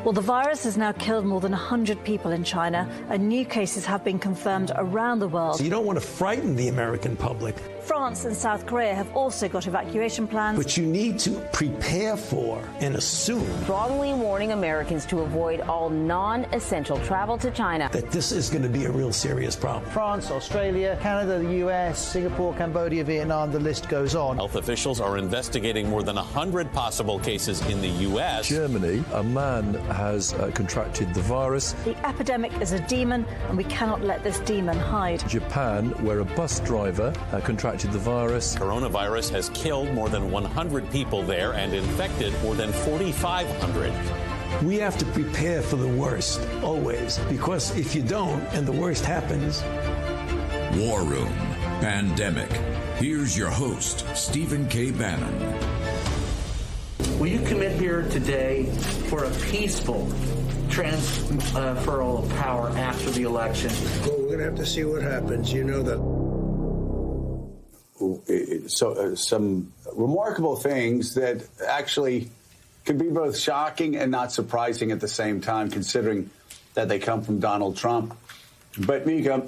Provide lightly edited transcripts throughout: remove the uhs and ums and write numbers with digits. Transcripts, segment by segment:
Well, the virus has now killed more than 100 people in China, and new cases have been confirmed around the world. So you don't want to frighten the American public. France and South Korea have also got evacuation plans. But you need to prepare for and assume strongly warning Americans to avoid all non-essential travel to China. That this is going to be a real serious problem. France, Australia, Canada, the US, Singapore, Cambodia, Vietnam, the list goes on. Health officials are investigating more than 100 possible cases in the US. Germany, a man has contracted the virus. The epidemic is a demon, and we cannot let this demon hide. Japan, where a bus driver contracted the virus. Coronavirus has killed more than 100 people there and infected more than 4,500. We have to prepare for the worst, always, because if you don't and the worst happens... War Room Pandemic. Here's your host, Stephen K. Bannon. Will you commit here today for a peaceful transferal of power after the election? Well, we're going to have to see what happens. You know that. So some remarkable things that actually could be both shocking and not surprising at the same time, considering that they come from Donald Trump. But Mika,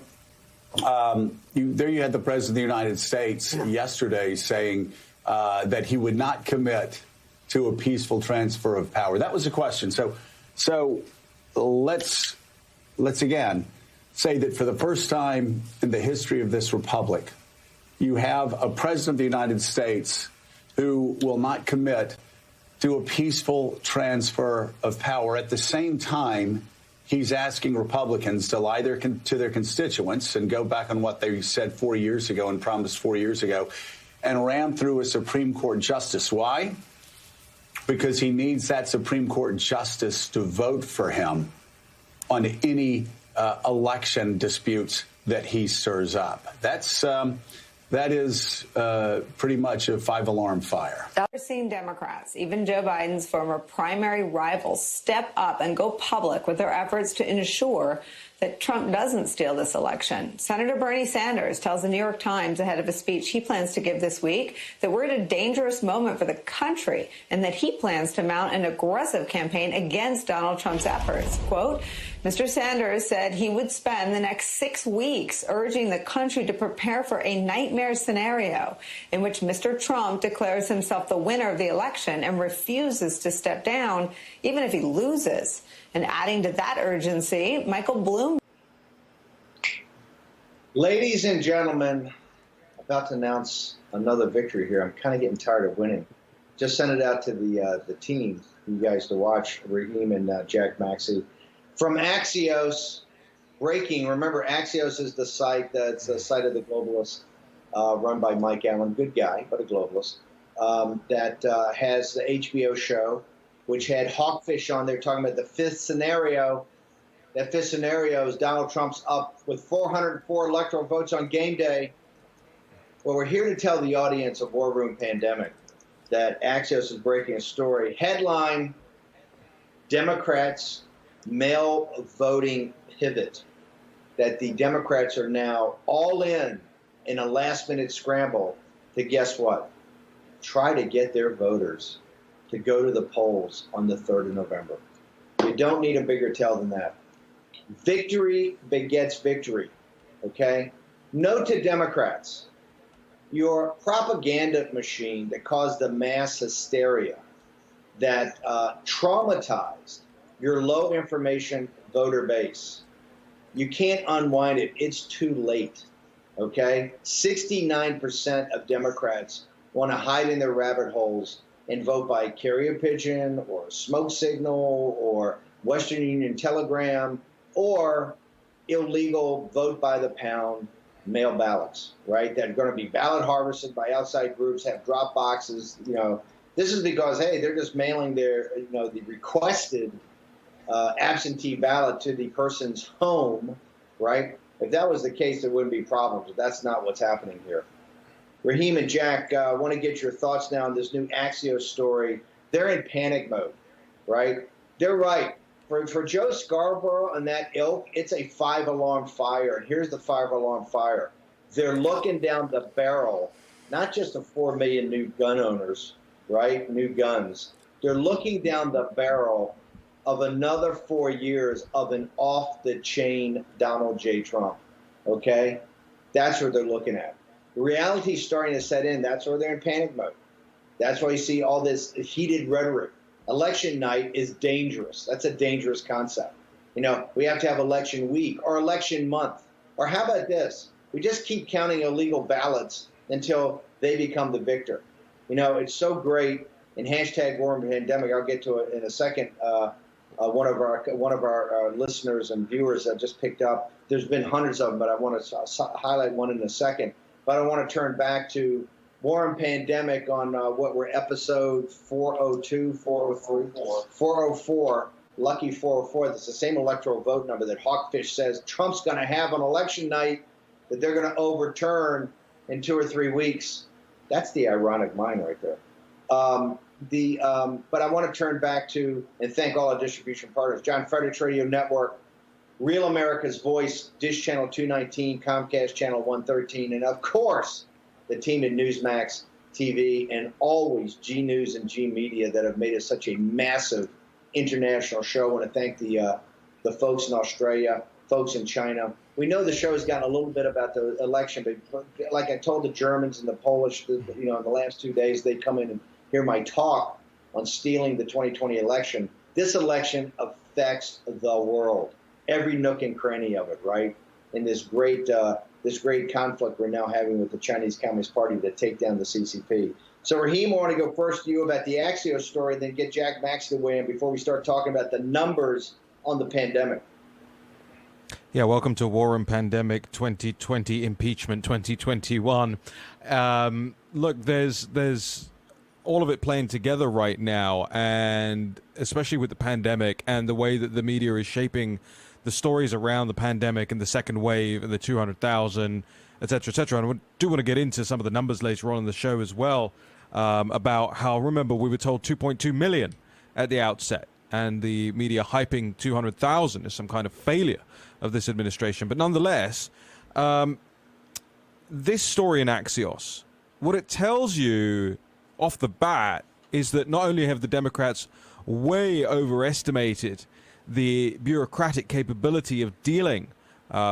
there you had the President of the United States yesterday saying that he would not commit to a peaceful transfer of power. That was the question. So let's again say that for the first time in the history of this republic, you have a president of the United States who will not commit to a peaceful transfer of power. At the same time, he's asking Republicans to lie to their constituents and go back on what they said 4 years ago and promised 4 years ago and ram through a Supreme Court justice. Why? Because he needs that Supreme Court justice to vote for him on any election disputes that he stirs up. That is pretty much a five-alarm fire. We're seeing Democrats, even Joe Biden's former primary rivals, step up and go public with their efforts to ensure that Trump doesn't steal this election. Senator Bernie Sanders tells the New York Times ahead of a speech he plans to give this week that we're at a dangerous moment for the country and that he plans to mount an aggressive campaign against Donald Trump's efforts. Quote, Mr. Sanders said he would spend the next 6 weeks urging the country to prepare for a nightmare scenario in which Mr. Trump declares himself the winner of the election and refuses to step down, even if he loses. And adding to that urgency, Michael Bloom. Ladies and gentlemen, about to announce another victory here. I'm kind of getting tired of winning. Just sent it out to the team, you guys to watch, Raheem and Jack Maxey. From Axios, breaking. Remember, Axios is the site that's the site of the globalist, run by Mike Allen, good guy, but a globalist, that has the HBO show, which had Hawkfish on there talking about the fifth scenario. That fifth scenario is Donald Trump's up with 404 electoral votes on game day. Well, we're here to tell the audience of War Room Pandemic that Axios is breaking a story. Headline, Democrats mail voting pivot. That the Democrats are now all in a last-minute scramble to, guess what? Try to get their voters to go to the polls on the 3rd of November. You don't need a bigger tell than that. Victory begets victory, okay? Note to Democrats, your propaganda machine that caused the mass hysteria, that traumatized your low-information voter base, you can't unwind it. It's too late, okay? 69% of Democrats want to hide in their rabbit holes and vote by carrier pigeon or smoke signal or Western Union telegram or illegal vote by the pound mail ballots, right? That are going to be ballot harvested by outside groups, have drop boxes. You know, this is because, hey, they're just mailing their, the requested absentee ballot to the person's home, right? If that was the case, there wouldn't be problems. But that's not what's happening here. Raheem and Jack, I want to get your thoughts now on this new Axios story. They're in panic mode, right? They're right. For Joe Scarborough and that ilk, it's a five-alarm fire. And here's the five-alarm fire. They're looking down the barrel, not just of 4 million new gun owners, right, new guns. They're looking down the barrel of another 4 years of an off-the-chain Donald J. Trump, okay? That's what they're looking at. The reality is starting to set in. That's why they're in panic mode. That's why you see all this heated rhetoric. Election night is dangerous. That's a dangerous concept. You know, we have to have election week or election month. Or how about this? We just keep counting illegal ballots until they become the victor. You know, it's so great. In hashtag War and Pandemic, I'll get to it in a second. One of our listeners and viewers that just picked up. There's been hundreds of them, but I want to highlight one in a second. But I want to turn back to War and Pandemic on what we're episode 402, 403, 404. Lucky 404. That's the same electoral vote number that Hawkfish says Trump's going to have on election night that they're going to overturn in 2 or 3 weeks. That's the ironic mind right there. But I want to turn back to and thank all our distribution partners. John Fredericks Radio Network, Real America's Voice, Dish Channel 219, Comcast Channel 113, and of course, the team at Newsmax TV and always G News and G Media that have made it such a massive international show. I want to thank the folks in Australia, folks in China. We know the show has gotten a little bit about the election, but like I told the Germans and the Polish, in the last 2 days, they come in and hear my talk on stealing the 2020 election. This election affects the world, every nook and cranny of it, right? In this great conflict we're now having with the Chinese Communist Party to take down the CCP. So, Raheem, I want to go first to you about the Axios story, then get Jack Max to weigh in before we start talking about the numbers on the pandemic. Yeah, welcome to War and Pandemic 2020 Impeachment 2021. Look, there's all of it playing together right now, and especially with the pandemic and the way that the media is shaping the stories around the pandemic and the second wave and the 200,000, et cetera, and I do want to get into some of the numbers later on in the show as well, about how, remember, we were told 2.2 million at the outset, and the media hyping 200,000 is some kind of failure of this administration. But nonetheless, this story in Axios, what it tells you off the bat is that not only have the Democrats way overestimated the bureaucratic capability of dealing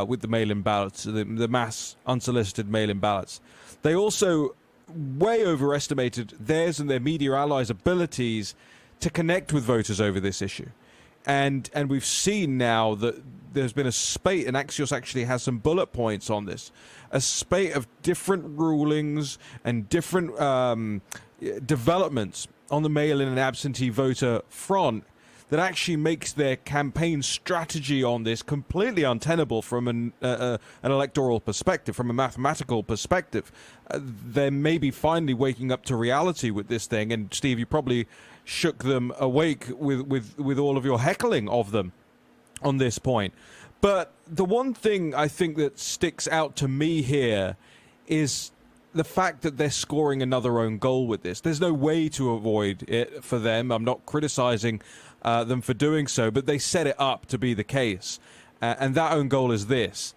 with the mail-in ballots, the mass unsolicited mail-in ballots, they also way overestimated theirs and their media allies' abilities to connect with voters over this issue. And we've seen now that there's been a spate, and Axios actually has some bullet points on this, a spate of different rulings and different developments on the mail-in and absentee voter front that actually makes their campaign strategy on this completely untenable from an electoral perspective, from a mathematical perspective. They may be finally waking up to reality with this thing, and Steve, you probably shook them awake with all of your heckling of them on this point. But the one thing I think that sticks out to me here is the fact that they're scoring another own goal with this. There's no way to avoid it for them. I'm not criticizing them for doing so, but they set it up to be the case. And that own goal is this.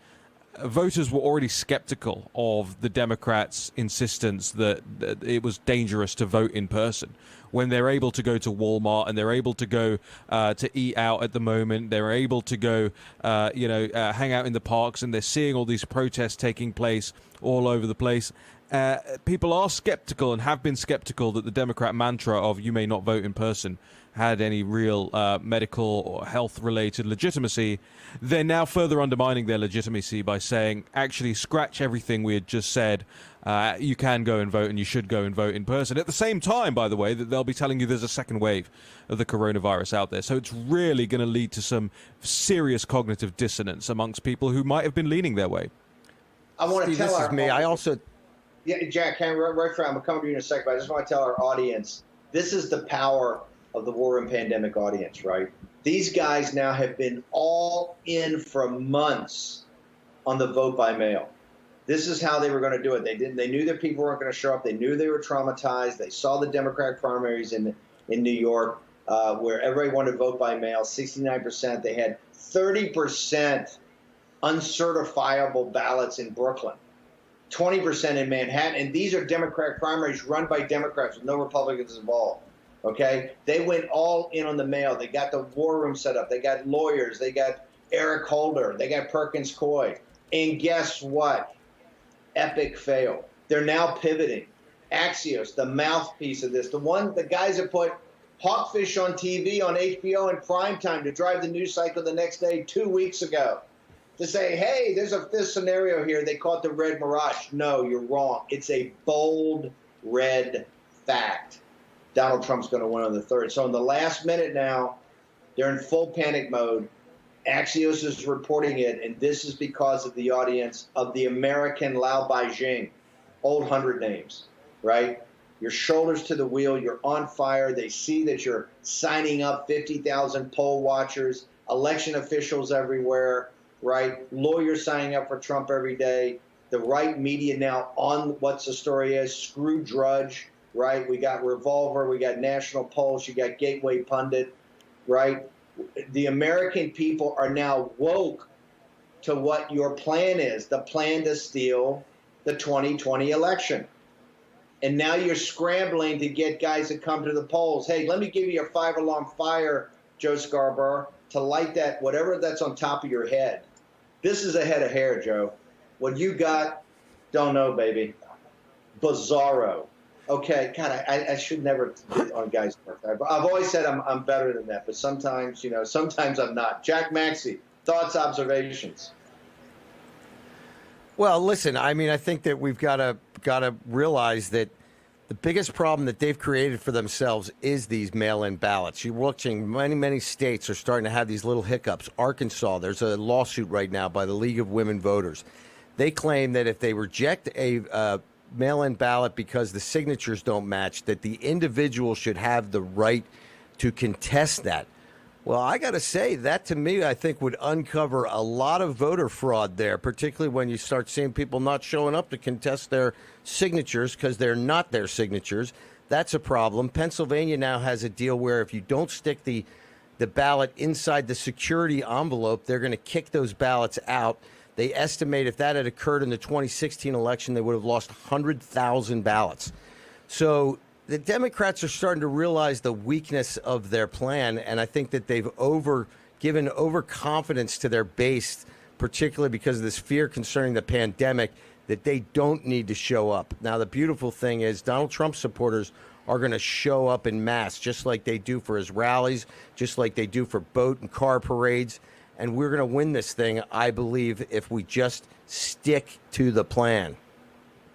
Voters were already skeptical of the Democrats' insistence that it was dangerous to vote in person. When they're able to go to Walmart and they're able to go to eat out at the moment, they're able to go, hang out in the parks, and they're seeing all these protests taking place all over the place. People are skeptical and have been skeptical that the Democrat mantra of "you may not vote in person" had any real medical or health-related legitimacy. They're now further undermining their legitimacy by saying, actually, scratch everything we had just said. You can go and vote, and you should go and vote in person. At the same time, by the way, that they'll be telling you there's a second wave of the coronavirus out there. So it's really going to lead to some serious cognitive dissonance amongst people who might have been leaning their way. I want to tell this our is me. I also... Yeah, Jack, I'm going to come to you in a second, but I just want to tell our audience, this is the power of the War and Pandemic audience, right? These guys now have been all in for months on the vote by mail. This is how they were going to do it. They knew that people weren't going to show up. They knew they were traumatized. They saw the Democratic primaries in New York, where everybody wanted to vote by mail, 69%. They had 30% uncertifiable ballots in Brooklyn, 20% in Manhattan. And these are Democratic primaries run by Democrats with no Republicans involved. Okay? They went all in on the mail. They got the war room set up. They got lawyers. They got Eric Holder. They got Perkins Coie. And guess what? Epic fail. They're now pivoting. Axios, the mouthpiece of this, the guys that put Hawkfish on TV on HBO in primetime to drive the news cycle the next day 2 weeks ago, to say, hey, there's this scenario here. They call it the red mirage. No, you're wrong. It's a bold red fact. Donald Trump's going to win on the 3rd. So in the last minute now, they're in full panic mode. Axios is reporting it, and this is because of the audience of the American Lao Beijing, old 100 names, right? Your shoulders to the wheel, you're on fire. They see that you're signing up 50,000 poll watchers, election officials everywhere, right? Lawyers signing up for Trump every day. The right media now on what's the story is, screw Drudge, right? We got Revolver, we got National Pulse, you got Gateway Pundit, right? The American people are now woke to what your plan is, the plan to steal the 2020 election. And now you're scrambling to get guys to come to the polls. Hey, let me give you a 5-alarm fire, Joe Scarborough, to light that, whatever that's on top of your head. This is a head of hair, Joe. What you got, don't know, baby. Bizarro. Okay, God, I should never get on guys' birthday. I've always said I'm better than that, but sometimes, sometimes I'm not. Jack Maxey, thoughts, observations? Well, listen, I mean, I think that we've got to realize that the biggest problem that they've created for themselves is these mail-in ballots. You're watching many states are starting to have these little hiccups. Arkansas, there's a lawsuit right now by the League of Women Voters. They claim that if they reject a mail-in ballot because the signatures don't match, that the individual should have the right to contest that. Well, I got to say, that to me, I think would uncover a lot of voter fraud there, particularly when you start seeing people not showing up to contest their signatures because they're not their signatures. That's a problem. Pennsylvania now has a deal where if you don't stick the ballot inside the security envelope, they're going to kick those ballots out. They estimate if that had occurred in the 2016 election, they would have lost 100,000 ballots. So the Democrats are starting to realize the weakness of their plan, and I think that they've given overconfidence to their base, particularly because of this fear concerning the pandemic, that they don't need to show up. Now, the beautiful thing is Donald Trump supporters are going to show up en masse, just like they do for his rallies, just like they do for boat and car parades. And we're going to win this thing, I believe, if we just stick to the plan.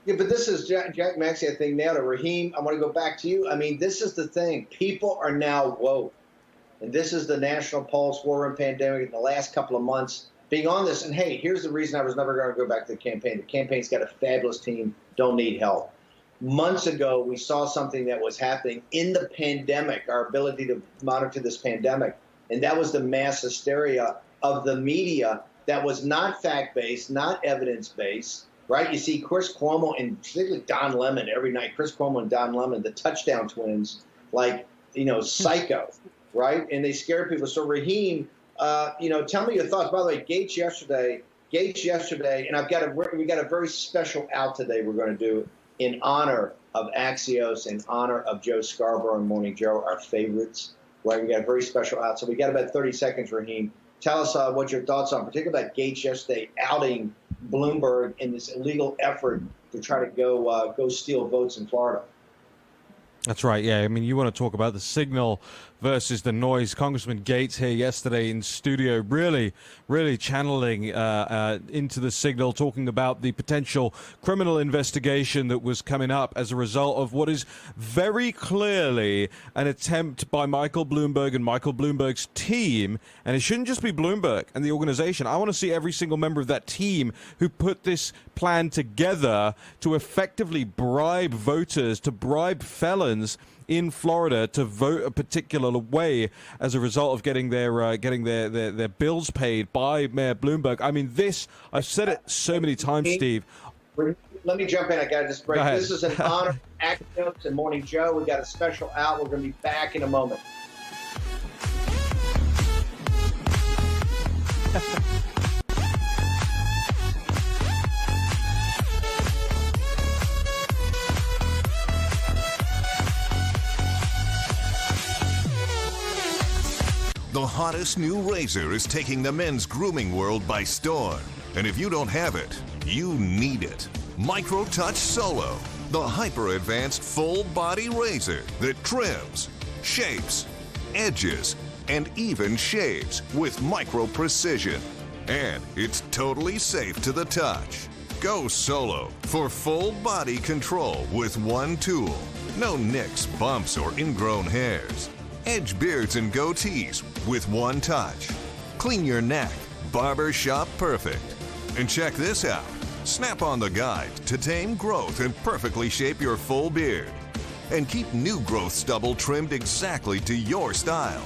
Yeah, but this is Jack Maxey, I think, nailed it. Raheem, I want to go back to you. I mean, this is the thing. People are now woke. And this is the national pulse, war room pandemic in the last couple of months being on this. And, hey, here's the reason I was never going to go back to the campaign. The campaign's got a fabulous team, don't need help. Months ago, we saw something that was happening in the pandemic, our ability to monitor this pandemic, and that was the mass hysteria of the media that was not fact-based, not evidence-based, right? You see Chris Cuomo and particularly Don Lemon every night, Chris Cuomo and Don Lemon, the touchdown twins, like, psycho, right? And they scared people. So, Raheem, tell me your thoughts. By the way, Gates yesterday, and we got a very special out today we're going to do in honor of Axios, in honor of Joe Scarborough and Morning Joe, our favorites, right? We got a very special out. So we got about 30 seconds, Raheem. Tell us what your thoughts are, particularly about Gates yesterday outing Bloomberg in this illegal effort to try to go steal votes in Florida. That's right, yeah. I mean, you want to talk about the signal versus the noise. Congressman Gates here yesterday in studio really channeling into the signal, talking about the potential criminal investigation that was coming up as a result of what is very clearly an attempt by Michael Bloomberg and Michael Bloomberg's team. And it shouldn't just be Bloomberg and the organization. I want to see every single member of that team who put this plan together to effectively bribe voters, to bribe felons in Florida to vote a particular way as a result of getting their bills paid by Mayor Bloomberg. I mean, I've said it so many times, Steve. Let me jump in. I got to just break. This is an honor of Axios and Morning Joe. We got a special out. We're going to be back in a moment. The hottest new razor is taking the men's grooming world by storm. And if you don't have it, you need it. Micro Touch Solo, the hyper-advanced full-body razor that trims, shapes, edges, and even shaves with micro precision. And it's totally safe to the touch. Go solo for full body control with one tool. No nicks, bumps, or ingrown hairs. Edge beards and goatees with one touch. Clean your neck, barber shop perfect. And check this out. Snap on the guide to tame growth and perfectly shape your full beard. And keep new growth stubble trimmed exactly to your style.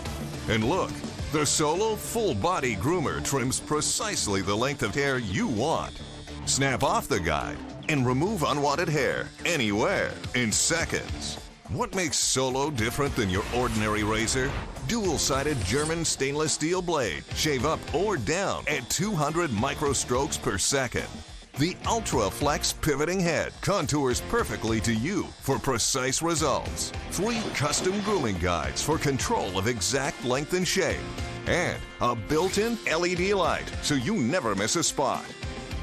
And look, the Solo Full Body Groomer trims precisely the length of hair you want. Snap off the guide and remove unwanted hair anywhere in seconds. What makes Solo different than your ordinary razor? Dual-sided German stainless steel blade. Shave up or down at 200 microstrokes per second. The Ultra Flex pivoting head contours perfectly to you for precise results. 3 custom grooming guides for control of exact length and shape. And a built-in LED light so you never miss a spot.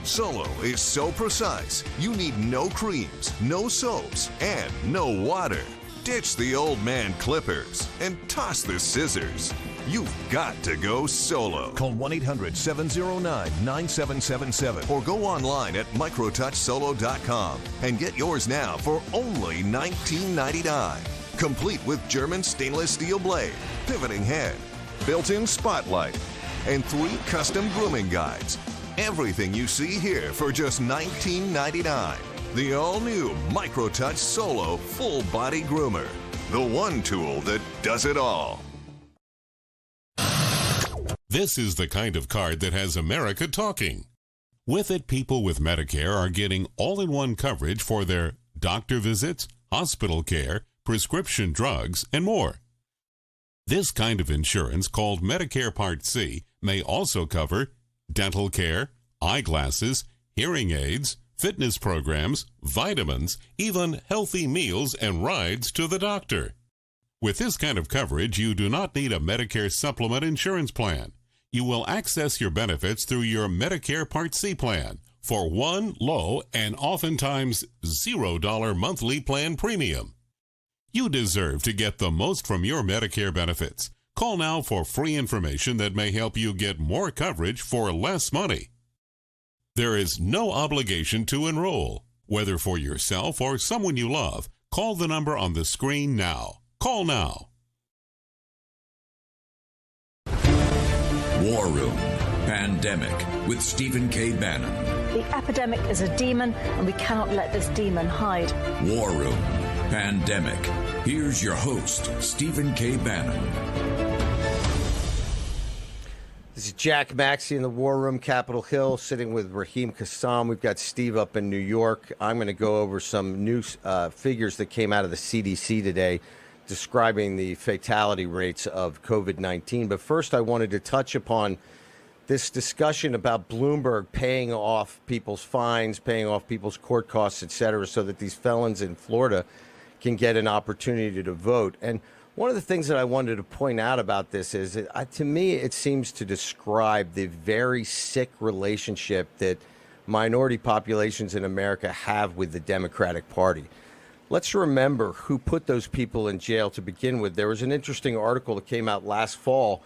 Solo is so precise, you need no creams, no soaps, and no water. Ditch the old man clippers and toss the scissors. You've got to go solo. Call 1-800-709-9777 or go online at microtouchsolo.com and get yours now for only $19.99. Complete with German stainless steel blade, pivoting head, built-in spotlight, and 3 custom grooming guides. Everything you see here for just $19.99. The all-new MicroTouch Solo Full Body Groomer. The one tool that does it all. This is the kind of card that has America talking. With it, people with Medicare are getting all-in-one coverage for their doctor visits, hospital care, prescription drugs, and more. This kind of insurance, called Medicare Part C, may also cover dental care, eyeglasses, hearing aids, fitness programs, vitamins, even healthy meals and rides to the doctor. With this kind of coverage, you do not need a Medicare supplement insurance plan. You will access your benefits through your Medicare Part C plan for one low and oftentimes $0 monthly plan premium. You deserve to get the most from your Medicare benefits. Call now for free information that may help you get more coverage for less money. There is no obligation to enroll. Whether for yourself or someone you love, call the number on the screen now. Call now. War Room Pandemic with Stephen K. Bannon. The epidemic is a demon, and we cannot let this demon hide. War Room Pandemic. Here's your host, Stephen K. Bannon. This is Jack Maxey in the War Room, Capitol Hill, sitting with Raheem Kassam. We've got Steve up in New York. I'm going to go over some new figures that came out of the CDC today describing the fatality rates of COVID-19. But first, I wanted to touch upon this discussion about Bloomberg paying off people's fines, paying off people's court costs, et cetera, so that these felons in Florida can get an opportunity to vote. And one of the things that I wanted to point out about this is, that, to me, it seems to describe the very sick relationship that minority populations in America have with the Democratic Party. Let's remember who put those people in jail to begin with. There was an interesting article that came out last fall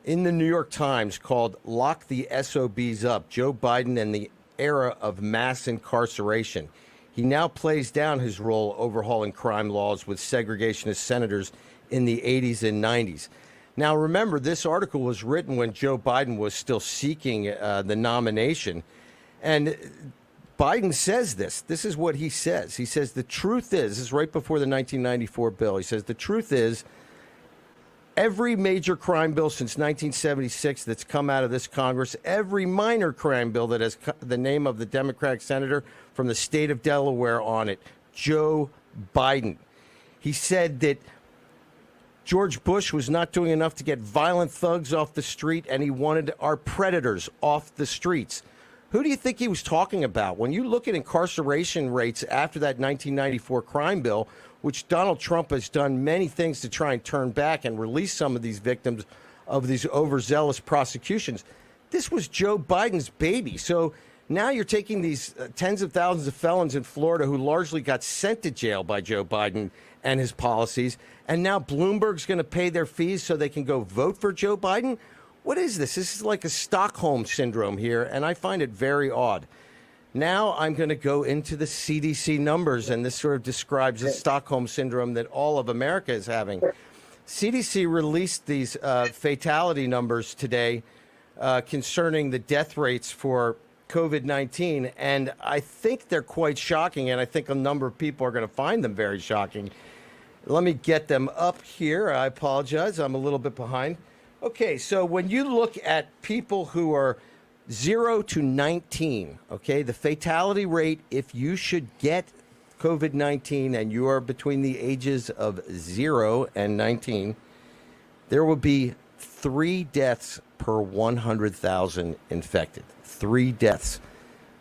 in the New York Times called "Lock the SOBs Up, Joe Biden and the Era of Mass Incarceration." He now plays down his role overhauling crime laws with segregationist senators in the 80s and 90s. Now, remember, this article was written when Joe Biden was still seeking the nomination. And Biden says this. This is what he says. He says, the truth is, this is right before the 1994 bill. He says, the truth is, every major crime bill since 1976 that's come out of this Congress, every minor crime bill that has the name of the Democratic senator from the state of Delaware on it, Joe Biden. He said that George Bush was not doing enough to get violent thugs off the street, and he wanted our predators off the streets. Who do you think he was talking about? When you look at incarceration rates after that 1994 crime bill, which Donald Trump has done many things to try and turn back and release some of these victims of these overzealous prosecutions. This was Joe Biden's baby. So now you're taking these tens of thousands of felons in Florida who largely got sent to jail by Joe Biden and his policies, and now Bloomberg's going to pay their fees so they can go vote for Joe Biden? What is this? This is like a Stockholm syndrome here, and I find it very odd. Now I'm going to go into the CDC numbers, and this sort of describes the Stockholm syndrome that all of America is having. CDC released these fatality numbers today concerning the death rates for COVID-19, and I think they're quite shocking, and I think a number of people are going to find them very shocking. Let me get them up here. I apologize. I'm a little bit behind. Okay, so when you look at people who are 0 to 19, okay, the fatality rate, if you should get COVID-19 and you are between the ages of 0 and 19, there will be 3 deaths per 100,000 infected. 3 deaths.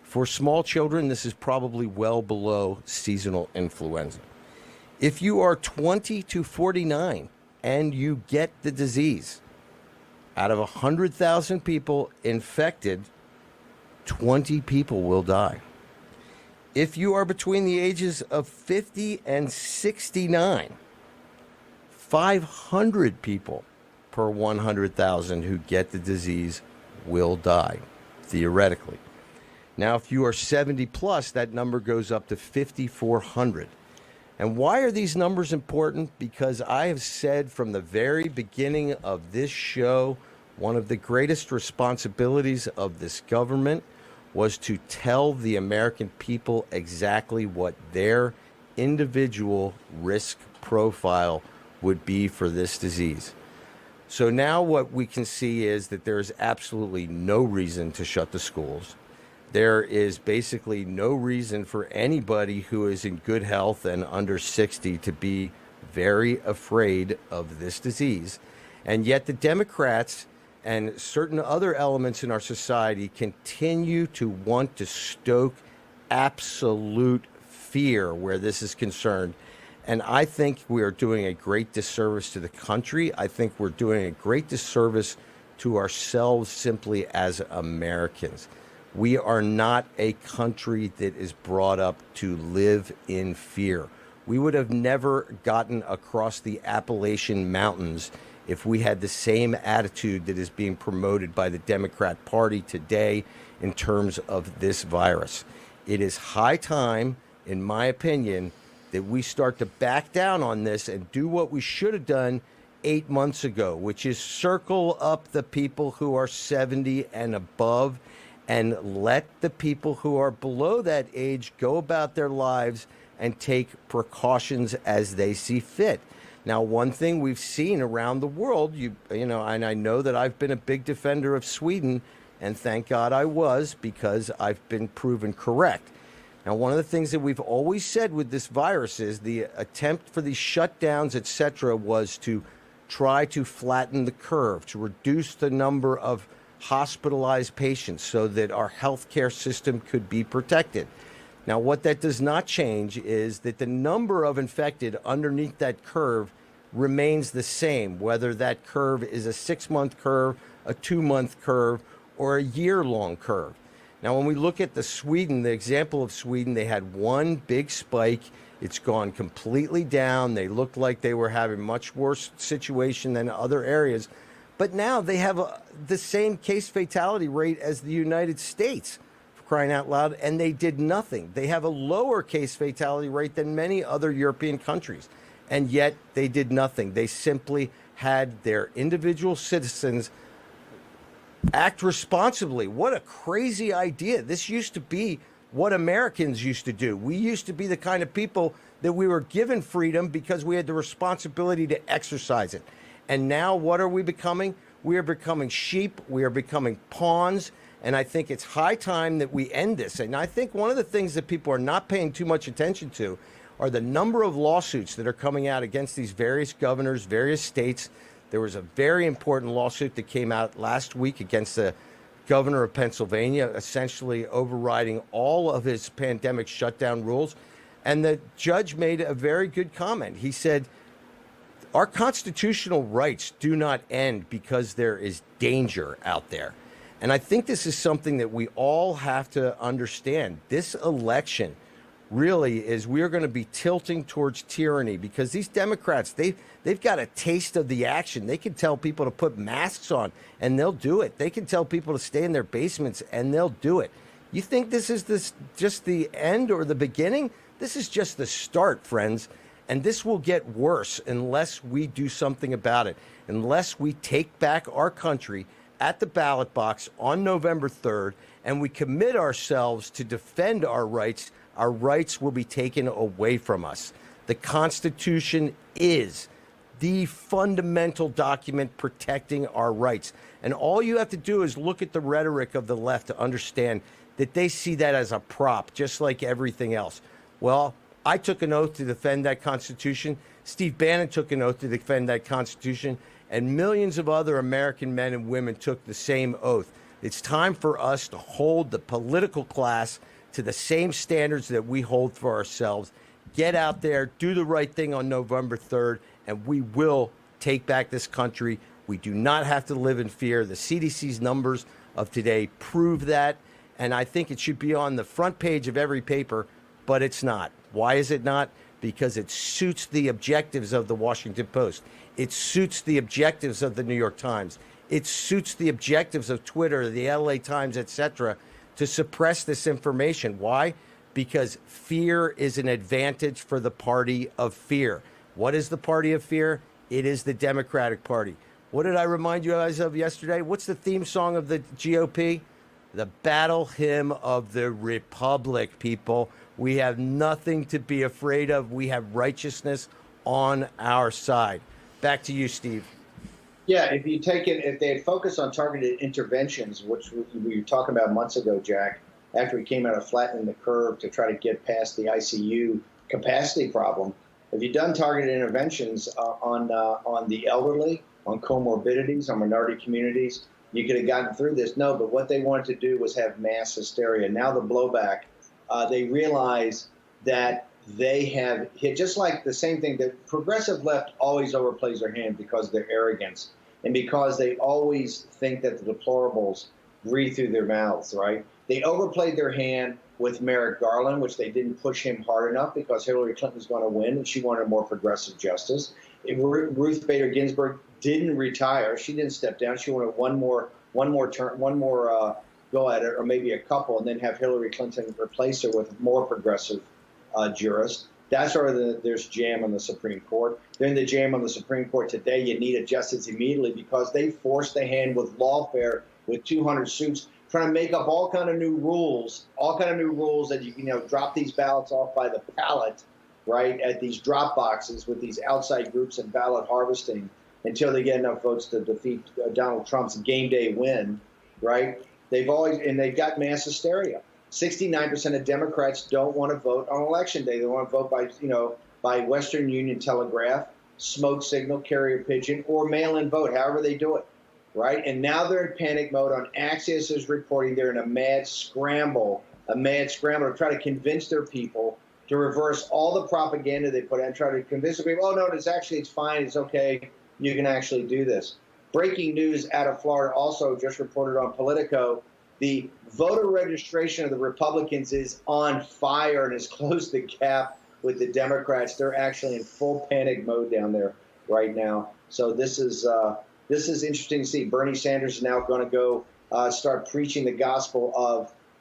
For small children, this is probably well below seasonal influenza. If you are 20 to 49 and you get the disease, out of 100,000 people infected, 20 people will die. If you are between the ages of 50 and 69, 500 people per 100,000 who get the disease will die, theoretically. Now, if you are 70 plus, that number goes up to 5,400. And why are these numbers important? Because I have said from the very beginning of this show, one of the greatest responsibilities of this government was to tell the American people exactly what their individual risk profile would be for this disease. So now what we can see is that there is absolutely no reason to shut the schools. There is basically no reason for anybody who is in good health and under 60 to be very afraid of this disease. And yet the Democrats and certain other elements in our society continue to want to stoke absolute fear where this is concerned. And I think we are doing a great disservice to the country. I think we're doing a great disservice to ourselves simply as Americans. We are not a country that is brought up to live in fear. We would have never gotten across the Appalachian Mountains if we had the same attitude that is being promoted by the Democrat Party today in terms of this virus. It is high time, in my opinion, that we start to back down on this and do what we should have done 8 months ago, which is circle up the people who are 70 and above and let the people who are below that age go about their lives and take precautions as they see fit. Now, one thing we've seen around the world, you know, and I know that I've been a big defender of Sweden, and thank God I was, because I've been proven correct. Now, one of the things that we've always said with this virus is the attempt for these shutdowns, et cetera, was to try to flatten the curve, to reduce the number of hospitalized patients so that our healthcare system could be protected. Now, what that does not change is that the number of infected underneath that curve remains the same, whether that curve is a 6-month curve, a 2-month curve, or a year-long curve. Now, when we look at the example of Sweden, they had one big spike. It's gone completely down. They looked like they were having much worse situation than other areas. But now they have the same case fatality rate as the United States, for crying out loud, and they did nothing. They have a lower case fatality rate than many other European countries, and yet they did nothing. They simply had their individual citizens act responsibly. What a crazy idea. This used to be what Americans used to do. We used to be the kind of people that we were given freedom because we had the responsibility to exercise it. And now what are we becoming? We are becoming sheep. We are becoming pawns. And I think it's high time that we end this. And I think one of the things that people are not paying too much attention to are the number of lawsuits that are coming out against these various governors, various states. There was a very important lawsuit that came out last week against the governor of Pennsylvania, essentially overriding all of his pandemic shutdown rules. And the judge made a very good comment. He said, Our constitutional rights do not end because there is danger out there. And I think this is something that we all have to understand. This election really is, we're going to be tilting towards tyranny because these Democrats, they've got a taste of the action. They can tell people to put masks on and they'll do it. They can tell people to stay in their basements and they'll do it. You think this is just the end or the beginning? This is just the start, friends. And this will get worse unless we do something about it, unless we take back our country at the ballot box on November 3rd and we commit ourselves to defend our rights. Our rights will be taken away from us. The Constitution is the fundamental document protecting our rights. And all you have to do is look at the rhetoric of the left to understand that they see that as a prop, just like everything else. Well, I took an oath to defend that Constitution. Steve Bannon took an oath to defend that Constitution. And millions of other American men and women took the same oath. It's time for us to hold the political class to the same standards that we hold for ourselves. Get out there, do the right thing on November 3rd, and we will take back this country. We do not have to live in fear. The CDC's numbers of today prove that, and I think it should be on the front page of every paper, but it's not. Why is it not? Because it suits the objectives of the Washington Post. It suits the objectives of the New York Times. It suits the objectives of Twitter, the LA Times, etc., to suppress this information. Why? Because fear is an advantage for the party of fear. What is the party of fear? It is the Democratic Party. What did I remind you guys of yesterday? What's the theme song of the GOP? The battle hymn of the Republic, people. We have nothing to be afraid of. We have righteousness on our side. Back to you, Steve. Yeah, if they had focused on targeted interventions, which we were talking about months ago, Jack, after we came out of flattening the curve to try to get past the ICU capacity problem, if you'd done targeted interventions on the elderly, on comorbidities, on minority communities, you could have gotten through this. No, but what they wanted to do was have mass hysteria. Now the blowback, they realize that they have hit, just like the same thing, the progressive left always overplays their hand because of their arrogance and because they always think that the deplorables breathe through their mouths, right? They overplayed their hand with Merrick Garland, which they didn't push him hard enough because Hillary Clinton was going to win and she wanted more progressive justice. Ruth Bader Ginsburg didn't retire. She didn't step down. She wanted one more go at it, or maybe a couple, and then have Hillary Clinton replace her with more progressive jurists. That's where there's jam on the Supreme Court. Then the jam on the Supreme Court today, you need a justice immediately because they forced the hand with lawfare with 200 suits, trying to make up all kind of new rules that you drop these ballots off by the pallet, right, at these drop boxes with these outside groups and ballot harvesting until they get enough votes to defeat Donald Trump's game day win, right? They've got mass hysteria. 69% of Democrats don't want to vote on election day. They want to vote by Western Union telegraph, smoke signal, carrier pigeon, or mail-in vote, however they do it, right? And now they're in panic mode. On Axios is reporting they're in a mad scramble to try to convince their people to reverse all the propaganda they put out and try to convince the people, oh, no, it's fine, it's okay, you can actually do this. Breaking news out of Florida also just reported on Politico. The voter registration of the Republicans is on fire and has closed the gap with the Democrats. They're actually in full panic mode down there right now. So this is interesting to see. Bernie Sanders is now going to go start preaching the gospel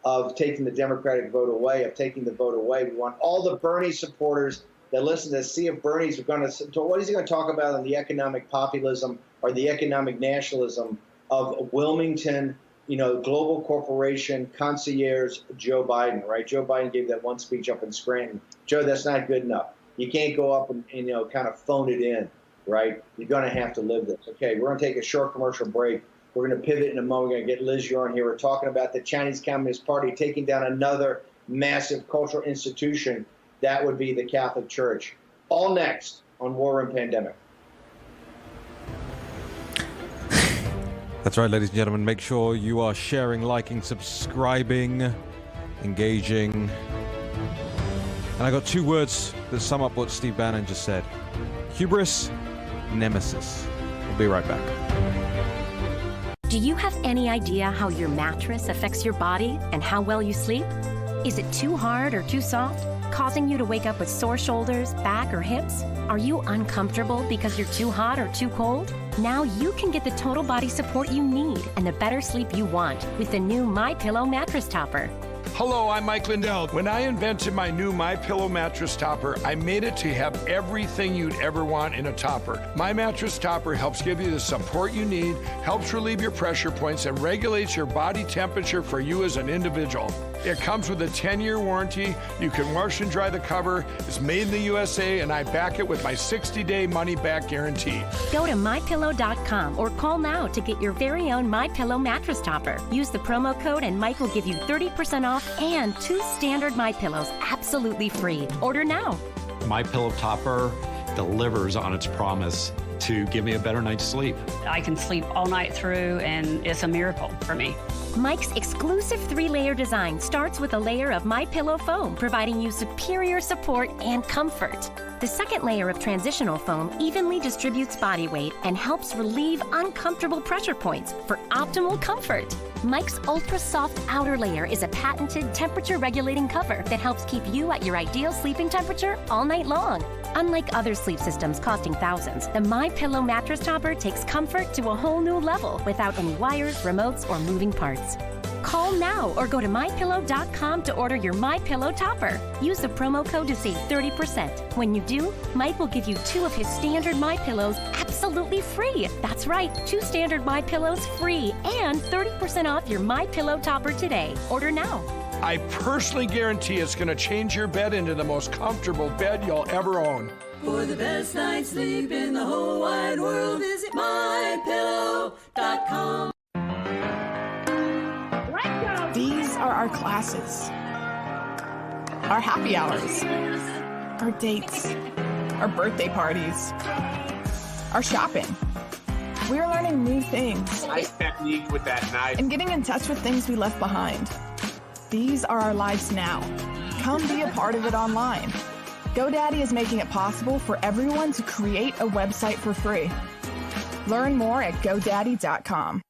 of taking the Democratic vote away, of taking the vote away. We want all the Bernie supporters that listen to see if Bernie's going to, what is he going to talk about on the economic populism or the economic nationalism of Wilmington, global corporation concierge Joe Biden, right? Joe Biden gave that one speech up in Scranton. Joe, that's not good enough. You can't go up and kind of phone it in, right? You're going to have to live this. Okay, we're going to take a short commercial break. We're going to pivot in a moment. We're going to get Liz Yorn here. We're talking about the Chinese Communist Party taking down another massive cultural institution. That would be the Catholic Church. All next on War Room Pandemic. That's right, ladies and gentlemen. Make sure you are sharing, liking, subscribing, engaging. And I got two words that sum up what Steve Bannon just said. Hubris nemesis. We'll be right back. Do you have any idea how your mattress affects your body and how well you sleep? Is it too hard or too soft, causing you to wake up with sore shoulders, back, or hips? Are you uncomfortable because you're too hot or too cold? Now you can get the total body support you need and the better sleep you want with the new MyPillow mattress topper. Hello, I'm Mike Lindell. When I invented my new MyPillow mattress topper, I made it to have everything you'd ever want in a topper. My mattress topper helps give you the support you need, helps relieve your pressure points, and regulates your body temperature for you as an individual. It comes with a 10-year warranty. You can wash and dry the cover. It's made in the USA, and I back it with my 60-day money-back guarantee. Go to MyPillow.com or call now to get your very own MyPillow mattress topper. Use the promo code and Mike will give you 30% off and 2 standard MyPillows absolutely free. Order now. MyPillow topper delivers on its promise to give me a better night's sleep. I can sleep all night through, and it's a miracle for me. Mike's exclusive 3-layer design starts with a layer of MyPillow foam, providing you superior support and comfort. The second layer of transitional foam evenly distributes body weight and helps relieve uncomfortable pressure points for optimal comfort. Mike's ultra soft outer layer is a patented temperature regulating cover that helps keep you at your ideal sleeping temperature all night long. Unlike other sleep systems costing thousands, the MyPillow mattress topper takes comfort to a whole new level without any wires, remotes, or moving parts. Call now or go to MyPillow.com to order your MyPillow topper. Use the promo code to save 30%. When you do, Mike will give you 2 of his standard MyPillows absolutely free. That's right, 2 standard MyPillows free and 30% off your MyPillow topper today. Order now. I personally guarantee it's going to change your bed into the most comfortable bed you'll ever own. For the best night's sleep in the whole wide world, visit MyPillow.com. These are our classes, our happy hours, our dates, our birthday parties, our shopping. We are learning new things. Nice technique with that knife. And getting in touch with things we left behind. These are our lives now. Come be a part of it online. GoDaddy is making it possible for everyone to create a website for free. Learn more at GoDaddy.com.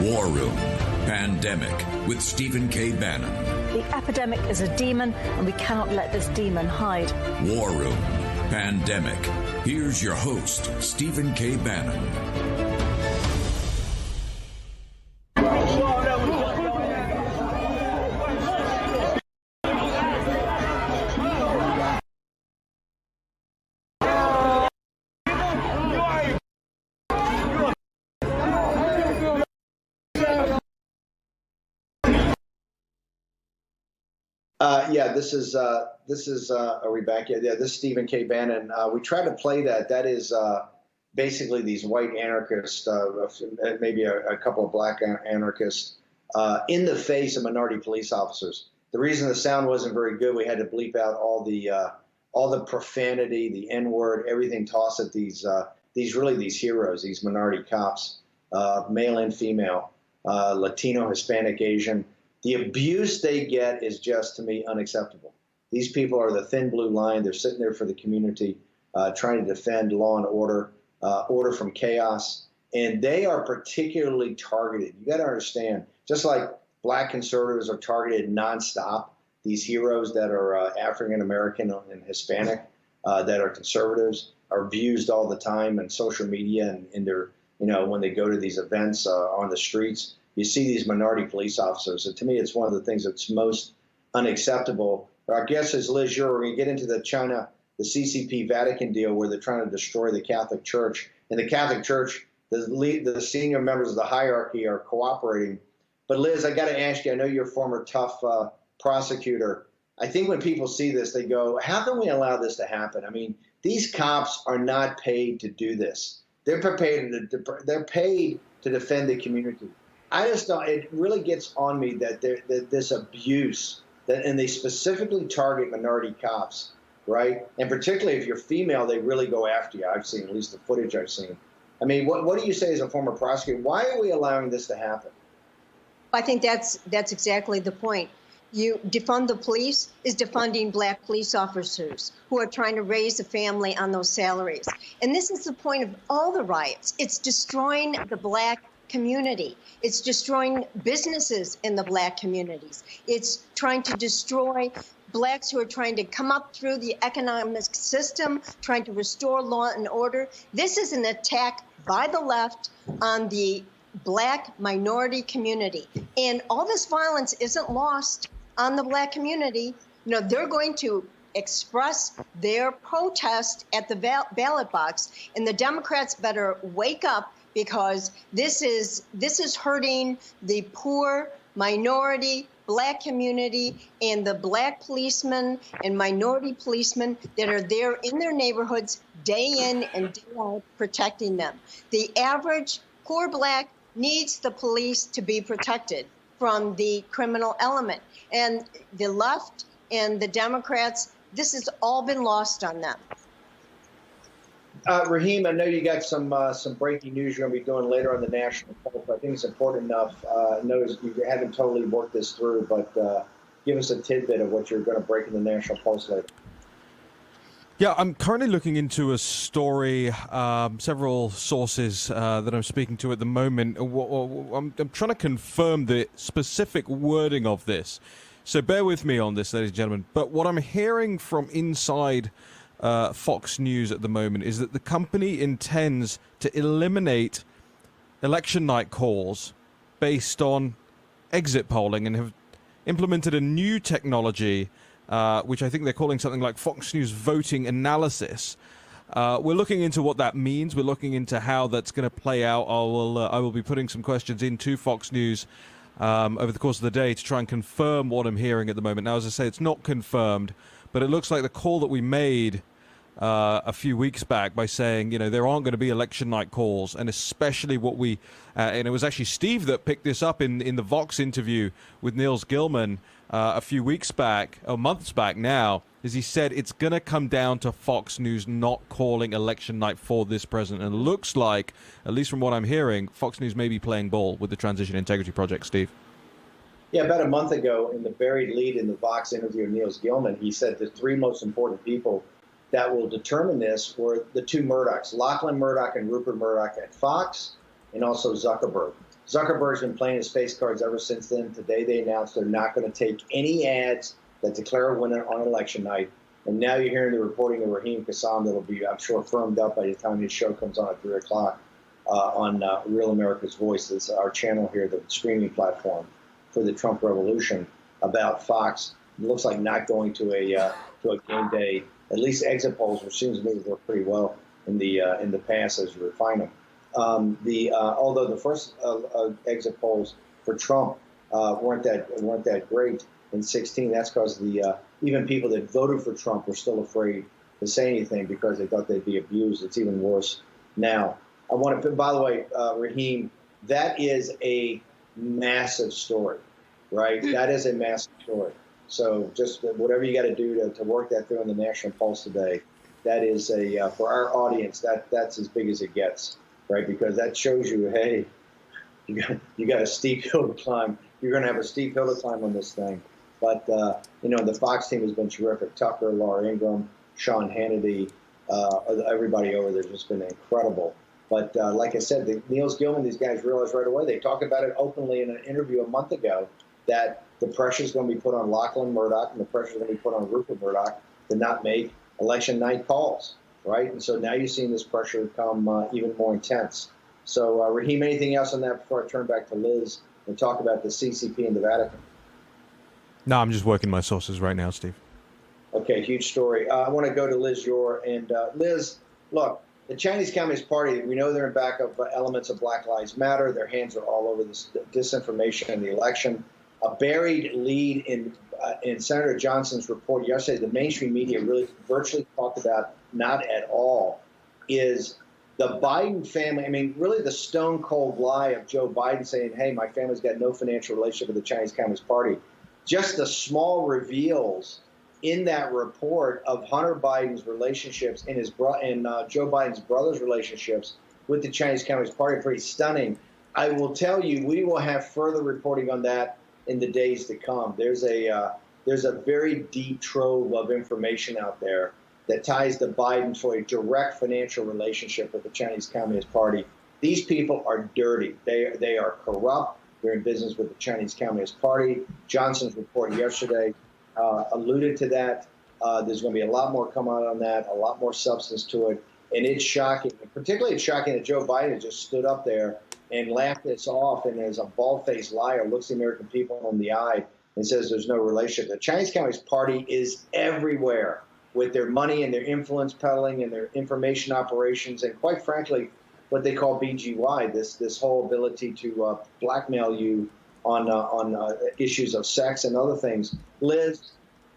War Room Pandemic with Stephen K. Bannon. The epidemic is a demon, and we cannot let this demon hide. War Room Pandemic. Here's your host, Stephen K. Bannon. Are we back yet? Yeah, this is Stephen K. Bannon. We tried to play that. That is basically these white anarchists, maybe a couple of black anarchists, in the face of minority police officers. The reason the sound wasn't very good, we had to bleep out all the profanity, the N-word, everything tossed at these heroes, these minority cops, male and female, Latino, Hispanic, Asian. The abuse they get is just, to me, unacceptable. These people are the thin blue line. They're sitting there for the community, trying to defend law and order, order from chaos. And they are particularly targeted. You got to understand, just like black conservatives are targeted nonstop, these heroes that are African-American and Hispanic that are conservatives are abused all the time in social media and in their, when they go to these events on the streets. You see these minority police officers. And to me, it's one of the things that's most unacceptable. Our guest is Liz Ure. We're going to get into the CCP Vatican deal where they're trying to destroy the Catholic Church. And the Catholic Church, the senior members of the hierarchy are cooperating. But Liz, I got to ask you, I know you're a former tough prosecutor. I think when people see this, they go, how can we allow this to happen? I mean, These cops are not paid to do this. They're paid to defend the community. I just don't. It really gets on me that this abuse and they specifically target minority cops, right? And particularly if you're female, they really go after you. I've seen, at least the footage I've seen. I mean, what do you say as a former prosecutor? Why are we allowing this to happen? I think that's exactly the point. You defund the police is defunding black police officers who are trying to raise a family on those salaries. And this is the point of all the riots. It's destroying the black community. It's destroying businesses in the black communities. It's trying to destroy blacks who are trying to come up through the economic system, trying to restore law and order. This is an attack by the left on the black minority community. And all this violence isn't lost on the black community. You know, they're going to express their protest at the ballot box, and the Democrats better wake up, because this is hurting the poor minority black community and the black policemen and minority policemen that are there in their neighborhoods day in and day out protecting them. The average poor black needs the police to be protected from the criminal element. And the left and the Democrats, this has all been lost on them. Raheem, I know you got some breaking news you're going to be doing later on the National Pulse. I think it's important enough. I know you haven't totally worked this through, but give us a tidbit of what you're going to break in the National Pulse later. Yeah, I'm currently looking into a story, several sources that I'm speaking to at the moment. I'm trying to confirm the specific wording of this. So bear with me on this, ladies and gentlemen. But what I'm hearing from inside Fox News at the moment is that the company intends to eliminate election night calls based on exit polling and have implemented a new technology, which I think they're calling something like Fox News voting analysis. We're looking into what that means. We're looking into how that's going to play out. I will be putting some questions into Fox News over the course of the day to try and confirm what I'm hearing at the moment. Now, as I say, it's not confirmed, but it looks like the call that we made a few weeks back by saying, you know, there aren't going to be election night calls, and especially what we, and it was actually Steve that picked this up in the Vox interview with Niels Gilman a few weeks back, or months back now, is he said it's going to come down to Fox News not calling election night for this president. And it looks like, at least from what I'm hearing, Fox News may be playing ball with the Transition Integrity Project, Steve. Yeah, about a month ago, in the buried lead in the Vox interview of Niels Gilman, he said the three most important people that will determine this were the two Murdochs, Lachlan Murdoch and Rupert Murdoch at Fox, and also Zuckerberg. Zuckerberg's been playing his face cards ever since then. Today they announced they're not going to take any ads that declare a winner on election night. And now you're hearing the reporting of Raheem Kassam that'll be, I'm sure, firmed up by the time his show comes on at 3 o'clock on Real America's Voice. It's our channel here, the streaming platform for the Trump revolution, about Fox. It looks like not going to a game day. At least exit polls, which seems to me to work pretty well in the past as you refine them. Although the first exit polls for Trump weren't that great in 2016, that's because even people that voted for Trump were still afraid to say anything because they thought they'd be abused. It's even worse now. I want to, by the way, Raheem, that is a massive story, right? That is a massive story. So just whatever you got to do to work that through in the National Pulse today, that is for our audience, that's as big as it gets, right? Because that shows you, hey, you got a steep hill to climb. You're going to have a steep hill to climb on this thing. But, the Fox team has been terrific. Tucker, Laura Ingraham, Sean Hannity, everybody over there has just been incredible. But like I said, Niels Gilman, these guys realized right away, they talked about it openly in an interview a month ago, that the pressure is going to be put on Lachlan Murdoch and the pressure is going to be put on Rupert Murdoch to not make election night calls, right? And so now you're seeing this pressure become even more intense. So, Raheem, anything else on that before I turn back to Liz and talk about the CCP and the Vatican? No, I'm just working my sources right now, Steve. Okay, huge story. I want to go to Liz Yore. And Liz, look, the Chinese Communist Party, we know they're in back of elements of Black Lives Matter. Their hands are all over this disinformation in the election. A buried lead in in Senator Johnson's report yesterday, the mainstream media really virtually talked about not at all, is the Biden family. I mean, really the stone cold lie of Joe Biden saying, hey, my family's got no financial relationship with the Chinese Communist Party. Just the small reveals in that report of Hunter Biden's relationships and Joe Biden's brother's relationships with the Chinese Communist Party are pretty stunning. I will tell you, we will have further reporting on that in the days to come. There's a very deep trove of information out there that ties to Biden for a direct financial relationship with the Chinese Communist Party. These people are dirty. They are corrupt. They're in business with the Chinese Communist Party. Johnson's report yesterday alluded to that. There's going to be a lot more come out on that, a lot more substance to it. And it's shocking. Particularly it's shocking that Joe Biden just stood up there and laughed this off, and as a bald-faced liar looks the American people in the eye and says there's no relationship. The Chinese Communist Party is everywhere with their money and their influence peddling and their information operations, and quite frankly, what they call BGY, this whole ability to blackmail you on issues of sex and other things. Liz,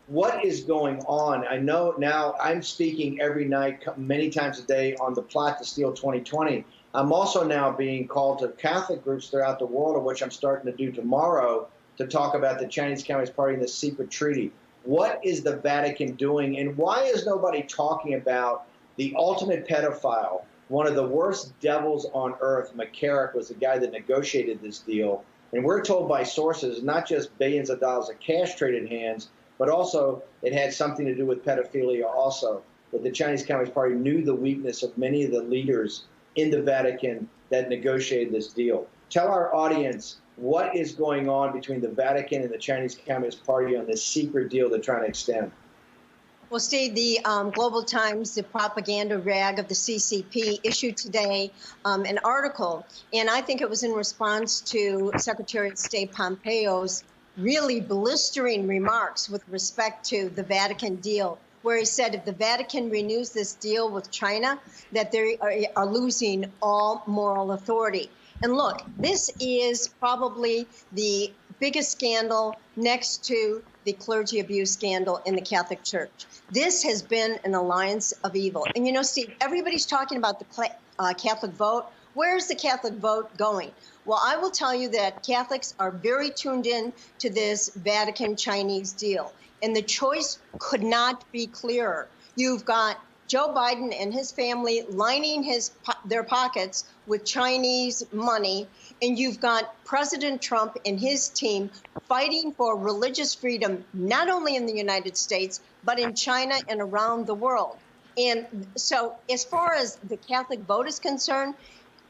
what is going on? I know now I'm speaking every night, many times a day, on the plot to steal 2020. I'm also now being called to Catholic groups throughout the world, of which I'm starting to do tomorrow, to talk about the Chinese Communist Party and the secret treaty. What is the Vatican doing, and why is nobody talking about the ultimate pedophile, one of the worst devils on earth? McCarrick was the guy that negotiated this deal, and we're told by sources not just billions of dollars of cash traded hands, but also it had something to do with pedophilia also, that the Chinese Communist Party knew the weakness of many of the leaders in the Vatican that negotiated this deal. Tell our audience what is going on between the Vatican and the Chinese Communist Party on this secret deal they're trying to extend. Well, Steve, the Global Times, the propaganda rag of the CCP, issued today an article, and I think it was in response to Secretary of State Pompeo's really blistering remarks with respect to the Vatican deal, where he said if the Vatican renews this deal with China, that they are losing all moral authority. And look, this is probably the biggest scandal next to the clergy abuse scandal in the Catholic Church. This has been an alliance of evil. And you know, Steve, everybody's talking about the Catholic vote. Where's the Catholic vote going? Well, I will tell you that Catholics are very tuned in to this Vatican-Chinese deal. And the choice could not be clearer. You've got Joe Biden and his family lining their pockets with Chinese money, and you've got President Trump and his team fighting for religious freedom, not only in the United States, but in China and around the world. And so as far as the Catholic vote is concerned,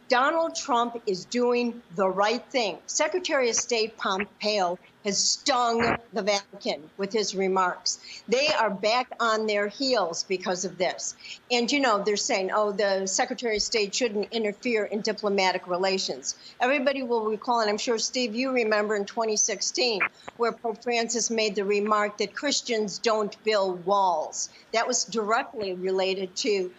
Donald Trump is doing the right thing. Secretary of State Pompeo has stung the Vatican with his remarks. They are back on their heels because of this. And, you know, they're saying, oh, the Secretary of State shouldn't interfere in diplomatic relations. Everybody will recall, and I'm sure, Steve, you remember in 2016, where Pope Francis made the remark that Christians don't build walls. That was directly related to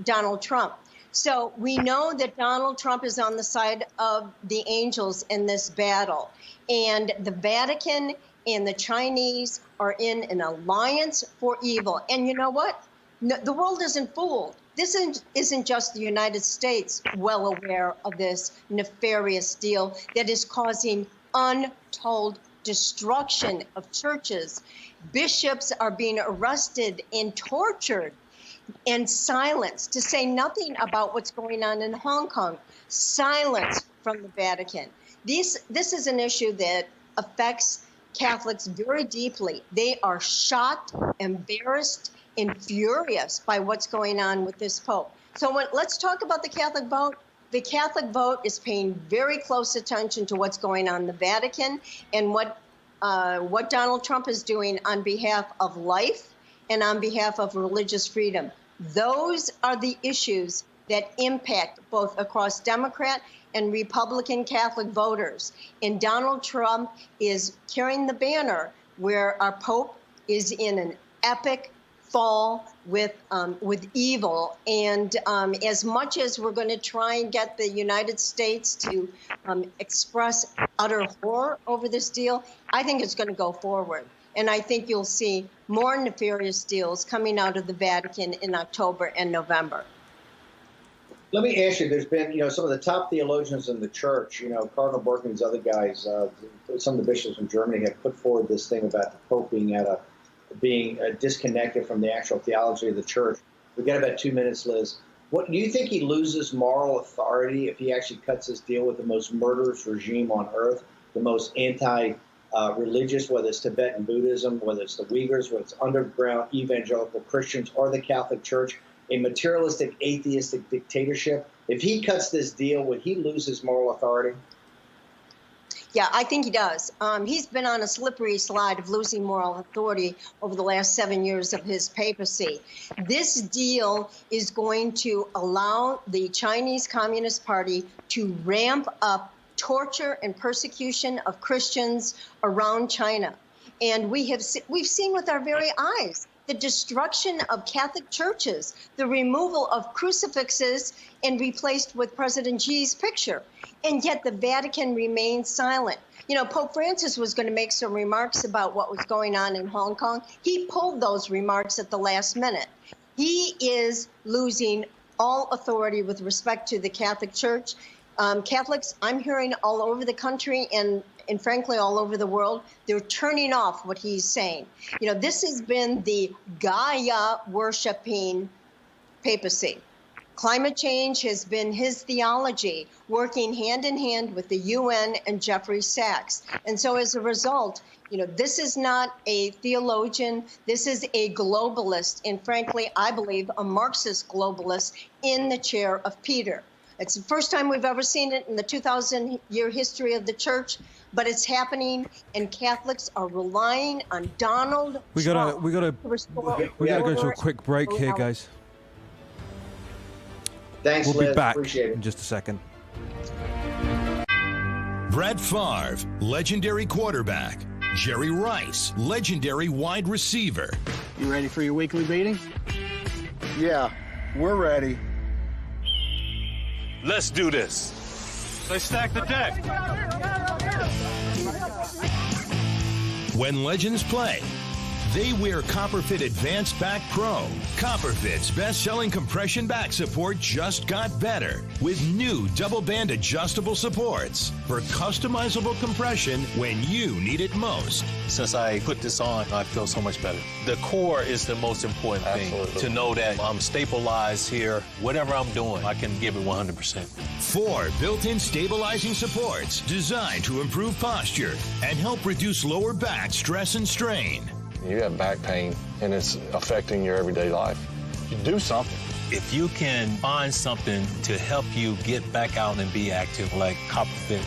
Donald Trump. So we know that Donald Trump is on the side of the angels in this battle. And the Vatican and the Chinese are in an alliance for evil. And you know what? The world isn't fooled. This isn't just the United States well aware of this nefarious deal that is causing untold destruction of churches. Bishops are being arrested and tortured and silenced, to say nothing about what's going on in Hong Kong. Silence from the Vatican. This is an issue that affects Catholics very deeply. They are shocked, embarrassed, and furious by what's going on with this Pope. So let's talk about the Catholic vote. The Catholic vote is paying very close attention to what's going on in the Vatican and what Donald Trump is doing on behalf of life and on behalf of religious freedom. Those are the issues that impact both across Democrat and Republican Catholic voters. And Donald Trump is carrying the banner where our Pope is in an epic fall with evil. And as much as we're going to try and get the United States to express utter horror over this deal, I think it's going to go forward. And I think you'll see more nefarious deals coming out of the Vatican in October and November. Let me ask you, there's been, some of the top theologians in the church, Cardinal Burke and these other guys, some of the bishops in Germany have put forward this thing about the Pope being disconnected from the actual theology of the church. We've got about 2 minutes, Liz. What do you think he loses moral authority if he actually cuts his deal with the most murderous regime on earth, the most anti-religious, whether it's Tibetan Buddhism, whether it's the Uyghurs, whether it's underground evangelical Christians or the Catholic Church, a materialistic, atheistic dictatorship? If he cuts this deal, would he lose his moral authority? Yeah, I think he does. He's been on a slippery slide of losing moral authority over the last 7 years of his papacy. This deal is going to allow the Chinese Communist Party to ramp up torture and persecution of Christians around China. And we've seen with our very eyes the destruction of Catholic churches, the removal of crucifixes and replaced with President Xi's picture. And yet the Vatican remains silent. Pope Francis was going to make some remarks about what was going on in Hong Kong. He pulled those remarks at the last minute. He is losing all authority with respect to the Catholic Church. Catholics, I'm hearing all over the country and frankly all over the world, they're turning off what he's saying. This has been the Gaia-worshipping papacy. Climate change has been his theology, working hand in hand with the UN and Jeffrey Sachs. And so as a result, this is not a theologian. This is a globalist, and frankly, I believe a Marxist globalist in the chair of Peter. It's the first time we've ever seen it in the 2,000-year history of the church, but it's happening, and Catholics are relying on Donald Trump. We gotta go to a quick break here, guys. Thanks, We'll Liz. be back Appreciate it. in just a second. Brett Favre, legendary quarterback. Jerry Rice, legendary wide receiver. You ready for your weekly meeting? Yeah, we're ready. Let's do this. Let's stack the deck. When legends play, they wear Copperfit Advanced Back Pro. Copperfit's best-selling compression back support just got better with new double-band adjustable supports for customizable compression when you need it most. Since I put this on, I feel so much better. The core is the most important thing. To know that I'm stabilized here. Whatever I'm doing, I can give it 100%. 4 built-in stabilizing supports designed to improve posture and help reduce lower back stress and strain. You have back pain, and it's affecting your everyday life. You do something. If you can find something to help you get back out and be active like Copperfit,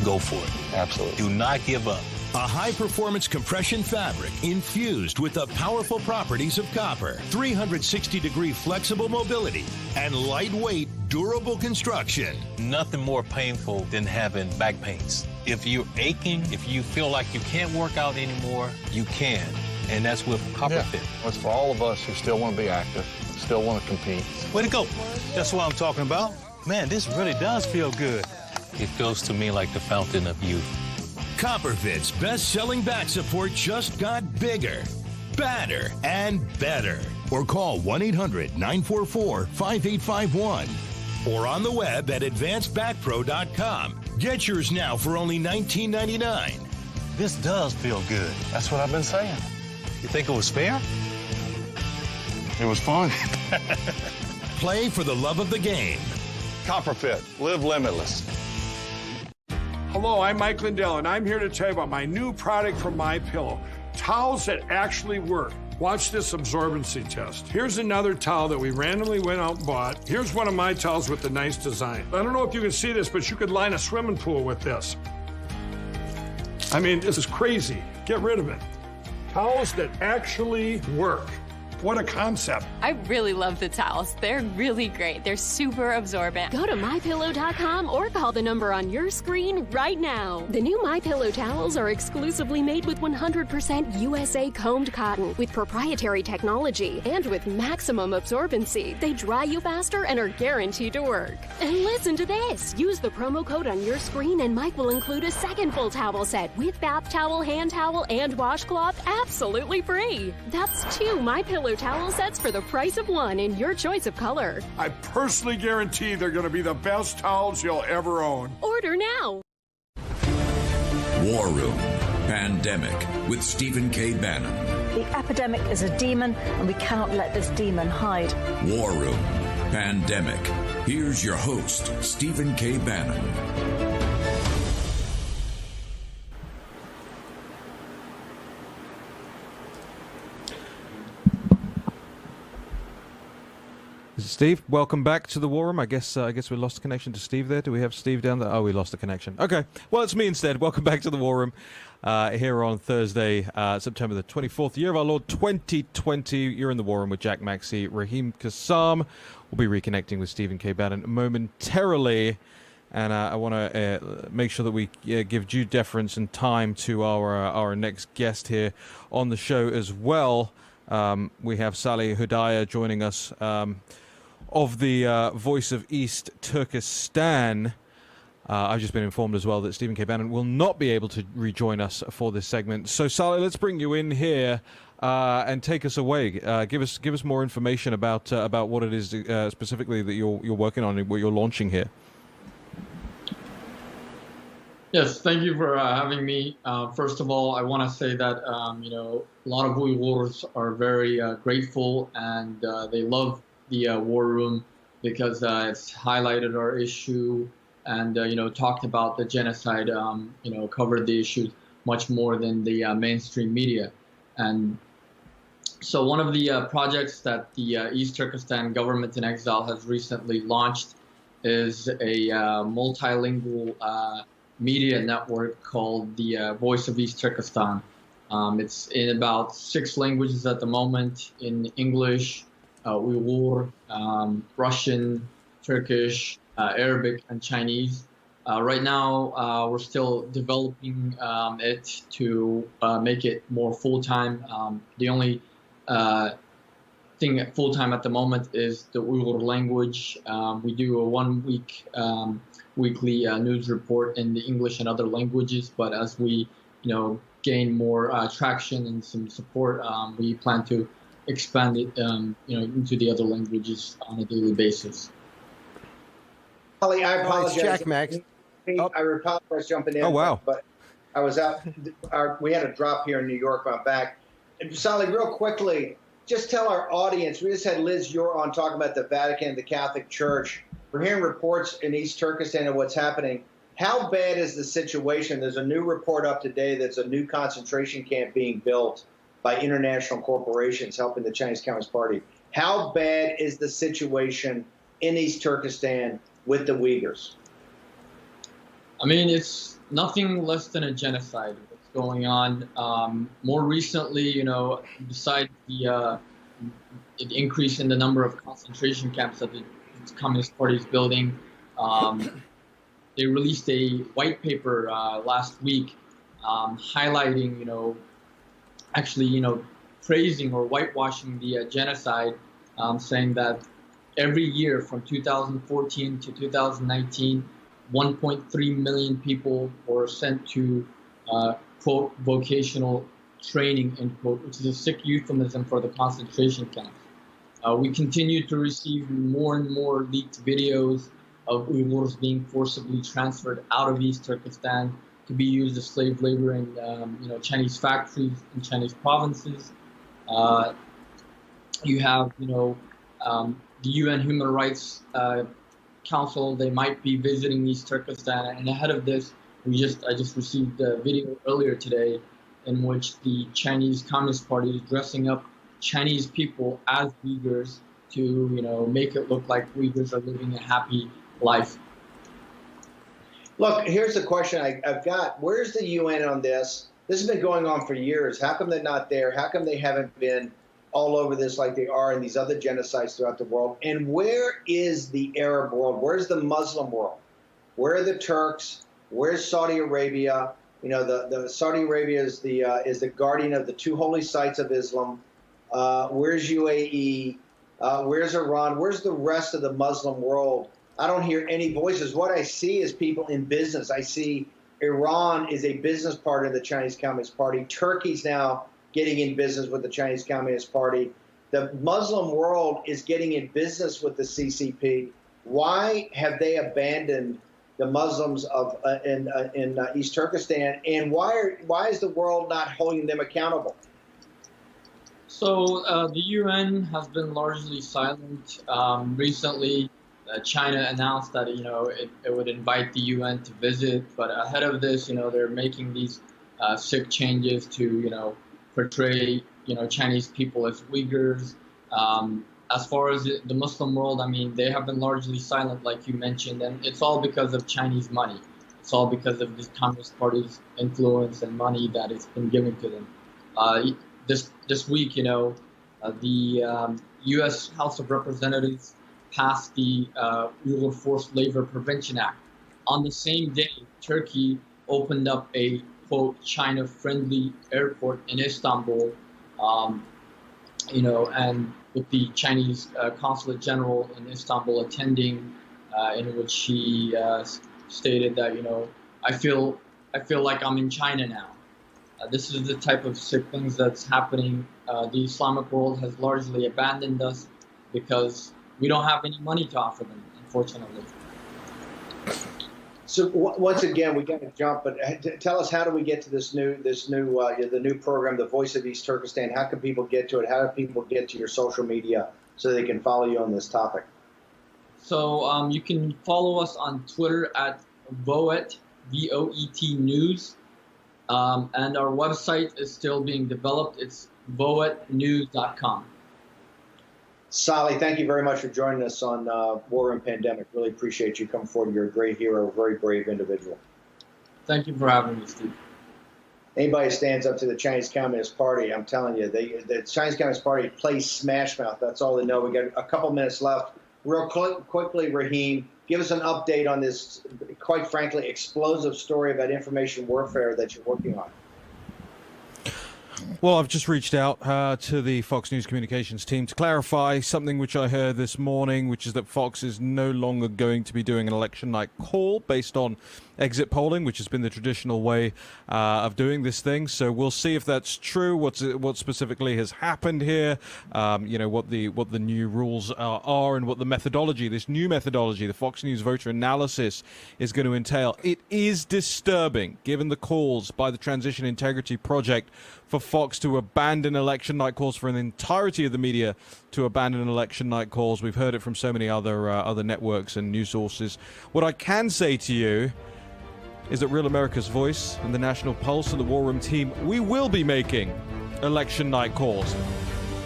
go for it. Absolutely. Do not give up. A high-performance compression fabric infused with the powerful properties of copper, 360-degree flexible mobility, and lightweight, durable construction. Nothing more painful than having back pains. If you're aching, if you feel like you can't work out anymore, you can. And that's with Copperfit. Yeah. It's for all of us who still want to be active, still want to compete. Way to go. That's what I'm talking about. Man, this really does feel good. It feels to me like the fountain of youth. Copperfit's best-selling back support just got bigger, badder, and better. Or call 1-800-944-5851. Or on the web at advancedbackpro.com. Get yours now for only $19.99. This does feel good. That's what I've been saying. You think it was fair? It was fun. Play for the love of the game. Copperfit, live limitless. Hello, I'm Mike Lindell, and I'm here to tell you about my new product from MyPillow, towels that actually work. Watch this absorbency test. Here's another towel that we randomly went out and bought. Here's one of my towels with the nice design. I don't know if you can see this, but you could line a swimming pool with this. I mean, this is crazy. Get rid of it. Towels that actually work. What a concept. I really love the towels. They're really great. They're super absorbent. Go to MyPillow.com or call the number on your screen right now. The new MyPillow towels are exclusively made with 100% USA combed cotton with proprietary technology and with maximum absorbency. They dry you faster and are guaranteed to work. And listen to this. Use the promo code on your screen and Mike will include a second full towel set with bath towel, hand towel, and washcloth absolutely free. That's 2 MyPillow towel sets for the price of 1 in your choice of color. I personally guarantee they're going to be the best towels you'll ever own. Order now. War Room Pandemic with Stephen K. Bannon. The epidemic is a demon, and we cannot let this demon hide. War Room Pandemic. Here's your host, Stephen K. Bannon. Steve, welcome back to the War Room. I guess we lost the connection to Steve there. Do we have Steve down there? Oh, we lost the connection. Okay. Well, it's me instead. Welcome back to the War Room here on Thursday, September the 24th, year of our Lord 2020. You're in the War Room with Jack Maxey, Raheem Kassam. We'll be reconnecting with Stephen K. Bannon momentarily. And I want to make sure that we give due deference and time to our next guest here on the show as well. We have Salih Hudaya joining us of the Voice of East Turkestan. I've just been informed as well that Stephen K. Bannon will not be able to rejoin us for this segment. So, Salih, let's bring you in here and take us away. Give us more information about what it is specifically that you're working on and what you're launching here. Yes, thank you for having me. First of all, I want to say that a lot of Uyghurs are very grateful and they love the War Room because it's highlighted our issue and talked about the genocide. Covered the issues much more than the mainstream media. And so one of the projects that the East Turkestan government in exile has recently launched is a multilingual media network called the Voice of East Turkestan. It's in about 6 languages at the moment, in English, Uyghur, Russian, Turkish, Arabic, and Chinese. Right now, we're still developing it to make it more full-time. The only thing full-time at the moment is the Uyghur language. We do a 1-week weekly news report in the English and other languages, but as we gain more traction and some support, we plan to expand it into the other languages on a daily basis. Holly, I apologize. Jack Max. I apologize jumping in. Oh, wow. But I was out. We had a drop here in New York. I'm back. Sally, real quickly, just tell our audience. We just had Liz Yor on talking about the Vatican, the Catholic Church. We're hearing reports in East Turkestan of what's happening. How bad is the situation? There's a new report up today that's a new concentration camp being built by international corporations helping the Chinese Communist Party. How bad is the situation in East Turkestan with the Uyghurs? I mean, it's nothing less than a genocide that's going on. More recently, besides the increase in the number of concentration camps that the Communist Party is building, they released a white paper last week highlighting, praising or whitewashing the genocide, saying that every year from 2014 to 2019, 1.3 million people were sent to, quote, vocational training, end quote, which is a sick euphemism for the concentration camps. We continue to receive more and more leaked videos of Uyghurs being forcibly transferred out of East Turkestan to be used as slave labor in Chinese factories in Chinese provinces. You have the UN Human Rights Council. They might be visiting East Turkestan, and ahead of this, I just received a video earlier today in which the Chinese Communist Party is dressing up Chinese people as Uyghurs to make it look like Uyghurs are living a happy life. Look, here's the question I've got. Where's the UN on this? This has been going on for years. How come they're not there? How come they haven't been all over this like they are in these other genocides throughout the world. And where is the Arab world? Where's the Muslim world? Where are the Turks? Where's Saudi Arabia? You know, the Saudi Arabia is the guardian of the two holy sites of Islam. Where's UAE? Where's Iran? Where's the rest of the Muslim world? I don't hear any voices. What I see is people in business. I see Iran is a business partner of the Chinese Communist Party. Turkey's now getting in business with the Chinese Communist Party. The Muslim world is getting in business with the CCP. Why have they abandoned the Muslims in East Turkestan? And why is the world not holding them accountable? So the UN has been largely silent. Recently, China announced that it would invite the UN to visit, but ahead of this, they're making these sick changes to portray Chinese people as Uyghurs. As far as the Muslim world, I mean, they have been largely silent, like you mentioned, and it's all because of Chinese money. It's all because of the Communist Party's influence and money that it's been given to them. This week, the U.S. House of Representatives passed the Uyghur Forced Labor Prevention Act. On the same day, Turkey opened up a, quote, China-friendly airport in Istanbul, and with the Chinese Consulate General in Istanbul attending, in which he stated that, I feel like I'm in China now. This is the type of sick things that's happening. The Islamic world has largely abandoned us because we don't have any money to offer them, unfortunately. So once again, we got to jump. But tell us, how do we get to the new program, The Voice of East Turkestan? How can people get to it? How do people get to your social media so they can follow you on this topic? So you can follow us on Twitter at Voet, VOET News. And our website is still being developed. It's voetnews.com. Sally, thank you very much for joining us on War and Pandemic. Really appreciate you coming forward. You're a great hero, a very brave individual. Thank you for having me, Steve. Anybody who stands up to the Chinese Communist Party, I'm telling you, the Chinese Communist Party plays smash mouth. That's all they know. We got a couple minutes left. Real quickly, Raheem, give us an update on this, quite frankly, explosive story about information warfare that you're working on. Well, I've just reached out to the Fox News communications team to clarify something which I heard this morning, which is that Fox is no longer going to be doing an election night call based on exit polling, which has been the traditional way of doing this thing. So we'll see if that's true. What specifically has happened here? What the new rules are and what the methodology, this new methodology, the Fox News voter analysis, is going to entail. It is disturbing, given the calls by the Transition Integrity Project for Fox to abandon election night calls, for an entirety of the media to abandon election night calls. We've heard it from so many other networks and news sources. What I can say to you is that Real America's Voice and the National Pulse and the War Room team, we will be making election night calls.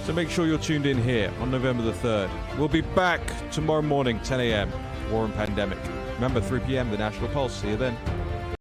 So make sure you're tuned in here on November the 3rd. We'll be back tomorrow morning, 10 a.m. War and Pandemic. Remember, 3 p.m., the National Pulse. See you then.